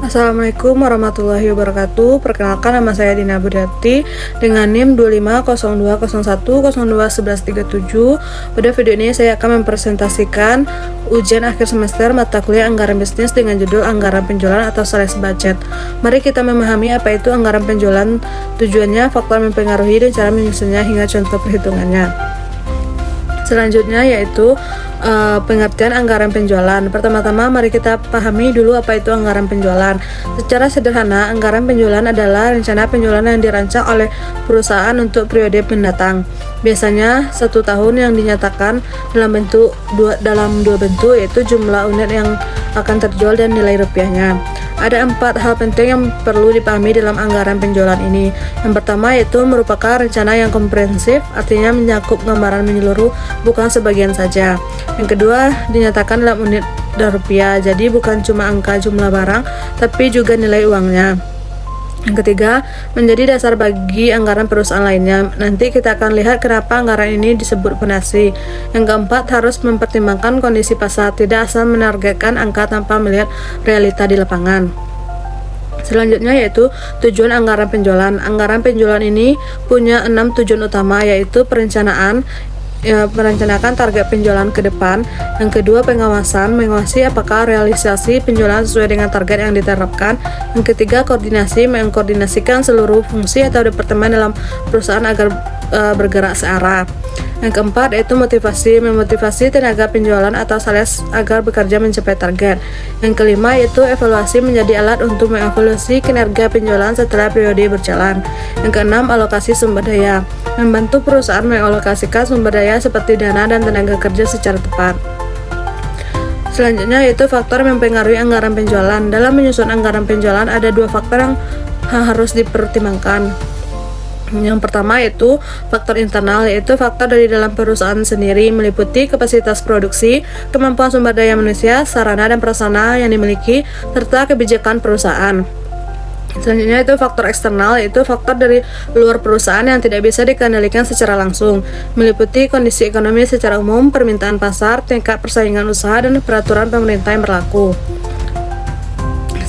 Assalamualaikum warahmatullahi wabarakatuh. Perkenalkan, nama saya Dina Budiati dengan NIM 250201021137. Pada video ini saya akan mempresentasikan ujian akhir semester mata kuliah anggaran bisnis dengan judul anggaran penjualan atau sales budget. Mari kita memahami apa itu anggaran penjualan, tujuannya, faktor mempengaruhi, dan cara menyusunnya hingga contoh perhitungannya. Selanjutnya yaitu pengertian anggaran penjualan. Pertama-tama mari kita pahami dulu apa itu anggaran penjualan. Secara sederhana, anggaran penjualan adalah rencana penjualan yang dirancang oleh perusahaan untuk periode mendatang. Biasanya 1 tahun yang dinyatakan dalam dua bentuk, yaitu jumlah unit yang akan terjual dan nilai rupiahnya. Ada 4 hal penting yang perlu dipahami dalam anggaran penjualan ini. Yang pertama yaitu merupakan rencana yang komprehensif, artinya mencakup gambaran menyeluruh, bukan sebagian saja. Yang kedua, dinyatakan dalam unit dan rupiah, jadi bukan cuma angka jumlah barang, tapi juga nilai uangnya. Yang ketiga, menjadi dasar bagi anggaran perusahaan lainnya. Nanti kita akan lihat kenapa anggaran ini disebut fondasi. Yang keempat, harus mempertimbangkan kondisi pasar, tidak asal menargetkan angka tanpa melihat realita di lapangan. Selanjutnya yaitu tujuan anggaran penjualan. Anggaran penjualan ini punya 6 tujuan utama, yaitu perencanaan, merencanakan target penjualan ke depan. Yang kedua, pengawasan, mengawasi apakah realisasi penjualan sesuai dengan target yang diterapkan. Yang ketiga, koordinasi, mengkoordinasikan seluruh fungsi atau departemen dalam perusahaan agar bergerak searah. Yang keempat yaitu motivasi, memotivasi tenaga penjualan atau sales agar bekerja mencapai target. Yang kelima yaitu evaluasi, menjadi alat untuk mengevaluasi kinerja penjualan setelah periode berjalan. Yang keenam, alokasi sumber daya, membantu perusahaan mengalokasikan sumber daya seperti dana dan tenaga kerja secara tepat. Selanjutnya yaitu faktor mempengaruhi anggaran penjualan. Dalam menyusun anggaran penjualan ada 2 faktor yang harus dipertimbangkan. Yang pertama yaitu faktor internal, yaitu faktor dari dalam perusahaan sendiri, meliputi kapasitas produksi, kemampuan sumber daya manusia, sarana dan prasarana yang dimiliki, serta kebijakan perusahaan. Selanjutnya itu faktor eksternal, yaitu faktor dari luar perusahaan yang tidak bisa dikendalikan secara langsung, meliputi kondisi ekonomi secara umum, permintaan pasar, tingkat persaingan usaha, dan peraturan pemerintah yang berlaku.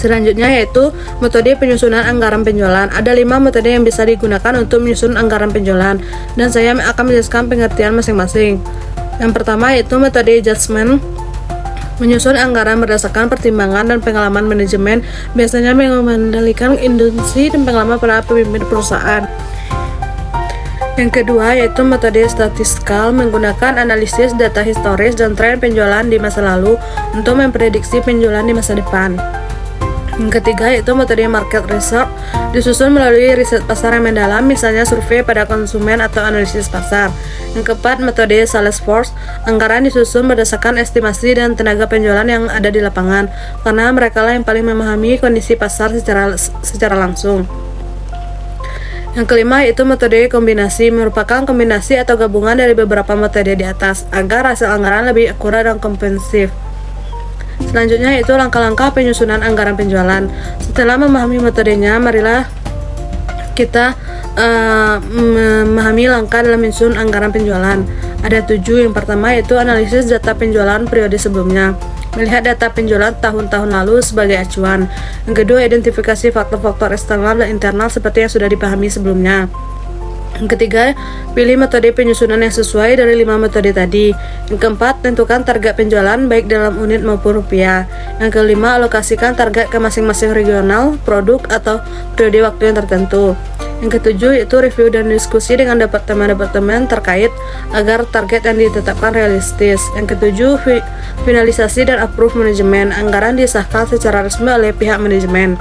Selanjutnya yaitu metode penyusunan anggaran penjualan. Ada 5 metode yang bisa digunakan untuk menyusun anggaran penjualan, dan saya akan menjelaskan pengertian masing-masing. Yang pertama yaitu metode adjustment, menyusun anggaran berdasarkan pertimbangan dan pengalaman manajemen, biasanya mengendalikan induksi dan pengalaman para pemimpin perusahaan. Yang kedua yaitu metode statistikal, menggunakan analisis data historis dan tren penjualan di masa lalu untuk memprediksi penjualan di masa depan. Yang ketiga yaitu metode market research, disusun melalui riset pasar yang mendalam, misalnya survei pada konsumen atau analisis pasar. Yang keempat, metode sales force, anggaran disusun berdasarkan estimasi dan tenaga penjualan yang ada di lapangan, karena mereka lah yang paling memahami kondisi pasar secara langsung. Yang kelima yaitu metode kombinasi, merupakan kombinasi atau gabungan dari beberapa metode di atas agar hasil anggaran lebih akurat dan komprehensif. Selanjutnya yaitu langkah-langkah penyusunan anggaran penjualan. Setelah memahami metodenya, marilah kita memahami langkah dalam menyusun anggaran penjualan. Ada 7. Yang pertama yaitu analisis data penjualan periode sebelumnya, melihat data penjualan tahun-tahun lalu sebagai acuan. Yang kedua, identifikasi faktor-faktor eksternal dan internal seperti yang sudah dipahami sebelumnya. Yang ketiga, pilih metode penyusunan yang sesuai dari 5 metode tadi. Yang keempat, tentukan target penjualan baik dalam unit maupun rupiah. Yang kelima, alokasikan target ke masing-masing regional, produk, atau periode waktu yang tertentu. Yang ketujuh, yaitu review dan diskusi dengan departemen-departemen terkait agar target yang ditetapkan realistis. Yang ketujuh, finalisasi dan approve manajemen. Anggaran disahkan secara resmi oleh pihak manajemen.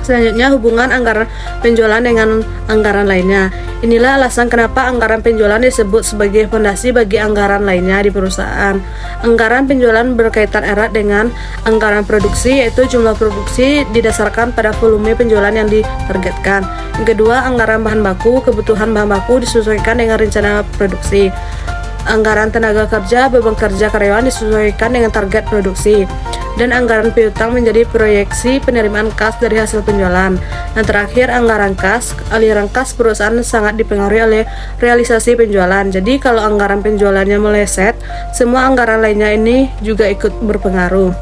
Selanjutnya, hubungan anggaran penjualan dengan anggaran lainnya. Inilah alasan kenapa anggaran penjualan disebut sebagai fondasi bagi anggaran lainnya di perusahaan. Anggaran penjualan berkaitan erat dengan anggaran produksi, yaitu jumlah produksi didasarkan pada volume penjualan yang ditargetkan. Yang kedua, anggaran bahan baku, kebutuhan bahan baku disesuaikan dengan rencana produksi. Anggaran tenaga kerja, beban kerja karyawan disesuaikan dengan target produksi. Dan anggaran piutang menjadi proyeksi penerimaan kas dari hasil penjualan. Dan terakhir, anggaran kas, aliran kas perusahaan sangat dipengaruhi oleh realisasi penjualan. Jadi kalau anggaran penjualannya meleset, semua anggaran lainnya ini juga ikut berpengaruh.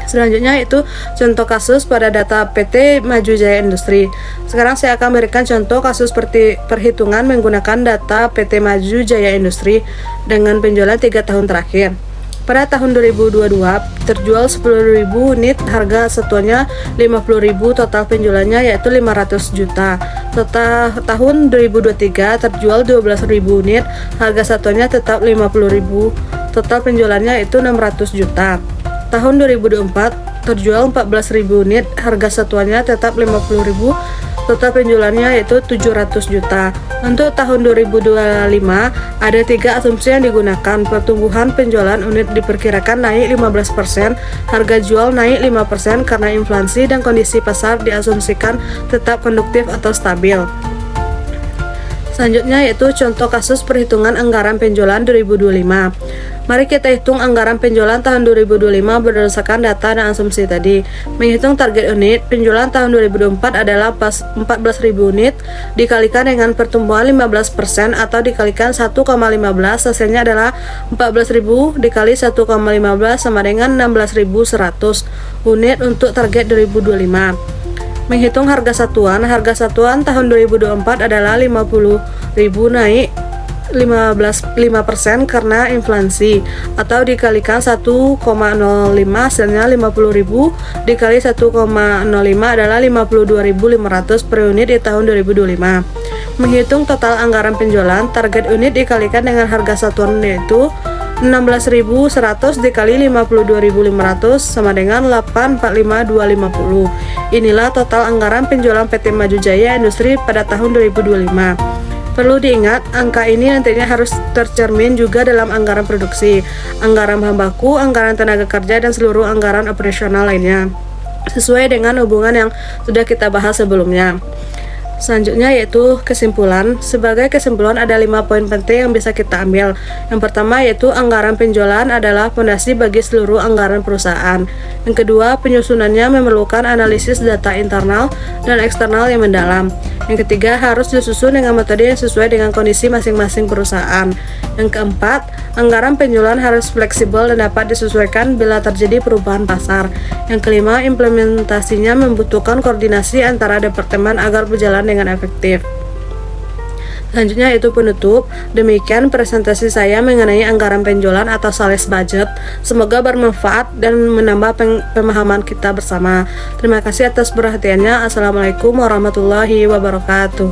Selanjutnya itu contoh kasus pada data PT Maju Jaya Industri. Sekarang saya akan berikan contoh kasus seperti perhitungan menggunakan data PT Maju Jaya Industri dengan penjualan 3 tahun terakhir. Pada tahun 2022 terjual 10.000 unit, harga satuannya 50.000, total penjualannya yaitu 500 juta. Total tahun 2023 terjual 12.000 unit, harga satuannya tetap 50.000, total penjualannya yaitu 600 juta. Tahun 2024 terjual 14.000 unit, harga satuannya tetap 50.000, total penjualannya yaitu 700 juta. Untuk tahun 2025 ada 3 asumsi yang digunakan. Pertumbuhan penjualan unit diperkirakan naik 15%, harga jual naik 5% karena inflasi dan kondisi pasar diasumsikan tetap konduktif atau stabil. Selanjutnya yaitu contoh kasus perhitungan anggaran penjualan 2025. Mari kita hitung anggaran penjualan tahun 2025 berdasarkan data dan asumsi tadi. Menghitung target unit, penjualan tahun 2024 adalah 14.000 unit, dikalikan dengan pertumbuhan 15% atau dikalikan 1,15, hasilnya adalah 14.000 dikali 1,15 sama dengan 16.100 unit untuk target 2025. Menghitung harga satuan tahun 2024 adalah 50.000 naik 5% karena inflasi, atau dikalikan 1,05 hasilnya 50.000 dikali 1,05 adalah 52.500 per unit di tahun 2025. Menghitung total anggaran penjualan, target unit dikalikan dengan harga satuan yaitu 16.100 dikali 52.500 sama dengan 845.250. Inilah total anggaran penjualan PT Maju Jaya Industri pada tahun 2025. Perlu diingat, angka ini nantinya harus tercermin juga dalam anggaran produksi, anggaran bahan baku, anggaran tenaga kerja, dan seluruh anggaran operasional lainnya, sesuai dengan hubungan yang sudah kita bahas sebelumnya. Selanjutnya yaitu kesimpulan. Sebagai kesimpulan ada 5 poin penting yang bisa kita ambil. Yang pertama yaitu anggaran penjualan adalah fondasi bagi seluruh anggaran perusahaan. Yang kedua, penyusunannya memerlukan analisis data internal dan eksternal yang mendalam. Yang ketiga, harus disusun dengan metode yang sesuai dengan kondisi masing-masing perusahaan. Yang keempat, anggaran penjualan harus fleksibel dan dapat disesuaikan bila terjadi perubahan pasar. Yang kelima, implementasinya membutuhkan koordinasi antara departemen agar berjalan dengan efektif. Selanjutnya itu penutup. Demikian presentasi saya mengenai anggaran penjualan atau sales budget. Semoga bermanfaat dan menambah pemahaman kita bersama. Terima kasih atas perhatiannya. Assalamualaikum warahmatullahi wabarakatuh.